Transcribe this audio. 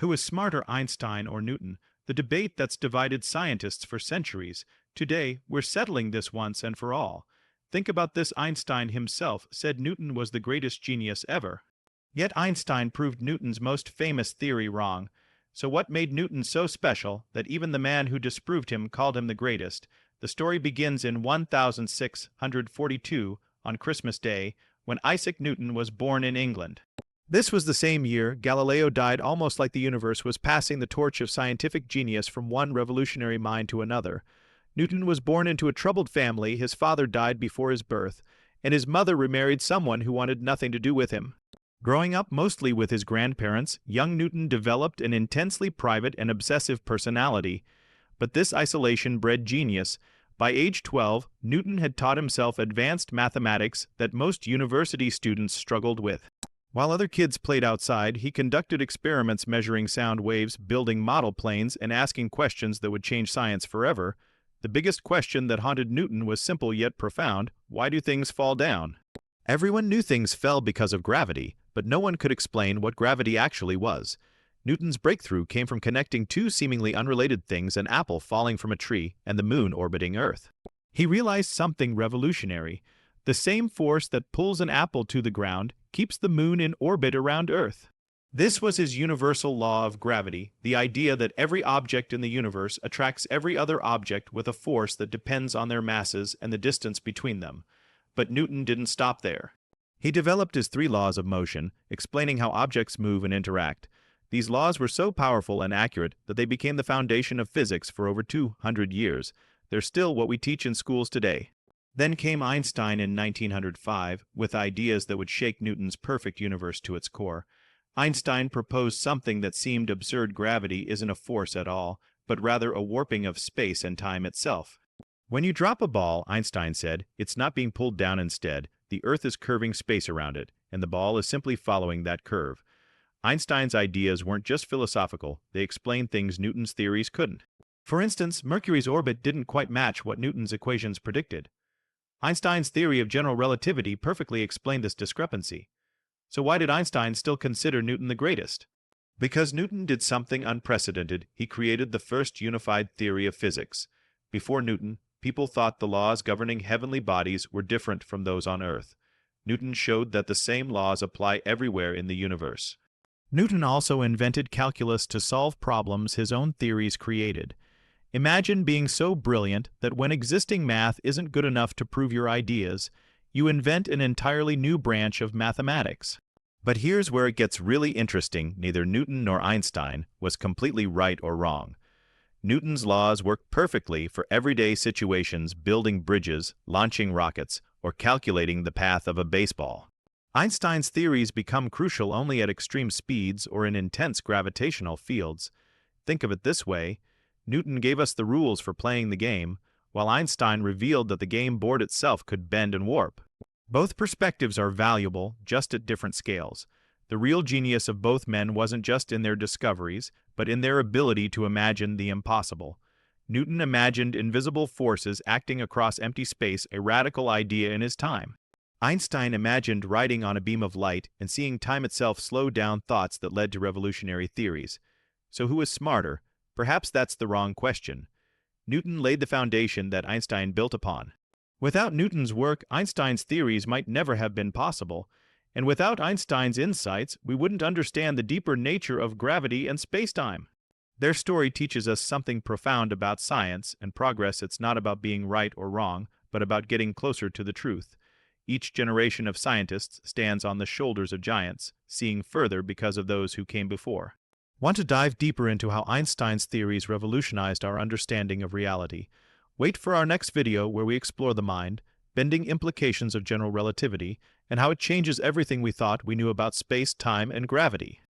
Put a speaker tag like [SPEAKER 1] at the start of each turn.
[SPEAKER 1] Who is smarter, Einstein or Newton? The debate that's divided scientists for centuries. Today, we're settling this once and for all. Think about this: Einstein himself said Newton was the greatest genius ever. Yet Einstein proved Newton's most famous theory wrong. So what made Newton so special that even the man who disproved him called him the greatest? The story begins in 1642 on Christmas Day, when Isaac Newton was born in England. This was the same year Galileo died, almost like the universe was passing the torch of scientific genius from one revolutionary mind to another. Newton was born into a troubled family. His father died before his birth, and his mother remarried someone who wanted nothing to do with him. Growing up mostly with his grandparents, young Newton developed an intensely private and obsessive personality. But this isolation bred genius. By age 12, Newton had taught himself advanced mathematics that most university students struggled with. While other kids played outside, he conducted experiments measuring sound waves, building model planes, and asking questions that would change science forever. The biggest question that haunted Newton was simple yet profound: why do things fall down? Everyone knew things fell because of gravity, but no one could explain what gravity actually was. Newton's breakthrough came from connecting two seemingly unrelated things: an apple falling from a tree and the moon orbiting Earth. He realized something revolutionary. The same force that pulls an apple to the ground keeps the moon in orbit around Earth. This was his universal law of gravity, the idea that every object in the universe attracts every other object with a force that depends on their masses and the distance between them. But Newton didn't stop there. He developed his three laws of motion, explaining how objects move and interact. These laws were so powerful and accurate that they became the foundation of physics for over 200 years. They're still what we teach in schools today. Then came Einstein in 1905 with ideas that would shake Newton's perfect universe to its core. Einstein proposed something that seemed absurd: gravity isn't a force at all, but rather a warping of space and time itself. When you drop a ball, Einstein said, it's not being pulled down. Instead, the Earth is curving space around it, and the ball is simply following that curve. Einstein's ideas weren't just philosophical, they explained things Newton's theories couldn't. For instance, Mercury's orbit didn't quite match what Newton's equations predicted. Einstein's theory of general relativity perfectly explained this discrepancy. So why did Einstein still consider Newton the greatest? Because Newton did something unprecedented. He created the first unified theory of physics. Before Newton, people thought the laws governing heavenly bodies were different from those on Earth. Newton showed that the same laws apply everywhere in the universe. Newton also invented calculus to solve problems his own theories created. Imagine being so brilliant that when existing math isn't good enough to prove your ideas, you invent an entirely new branch of mathematics. But here's where it gets really interesting. Neither Newton nor Einstein was completely right or wrong. Newton's laws worked perfectly for everyday situations: building bridges, launching rockets, or calculating the path of a baseball. Einstein's theories become crucial only at extreme speeds or in intense gravitational fields. Think of it this way: Newton gave us the rules for playing the game, while Einstein revealed that the game board itself could bend and warp. Both perspectives are valuable, just at different scales. The real genius of both men wasn't just in their discoveries, but in their ability to imagine the impossible. Newton imagined invisible forces acting across empty space, a radical idea in his time. Einstein imagined riding on a beam of light and seeing time itself slow down, thoughts that led to revolutionary theories. So who is smarter? Perhaps that's the wrong question. Newton laid the foundation that Einstein built upon. Without Newton's work, Einstein's theories might never have been possible. And without Einstein's insights, we wouldn't understand the deeper nature of gravity and spacetime. Their story teaches us something profound about science and progress. It's not about being right or wrong, but about getting closer to the truth. Each generation of scientists stands on the shoulders of giants, seeing further because of those who came before. Want to dive deeper into how Einstein's theories revolutionized our understanding of reality? Wait for our next video where we explore the mind, bending implications of general relativity, and how it changes everything we thought we knew about space, time, and gravity.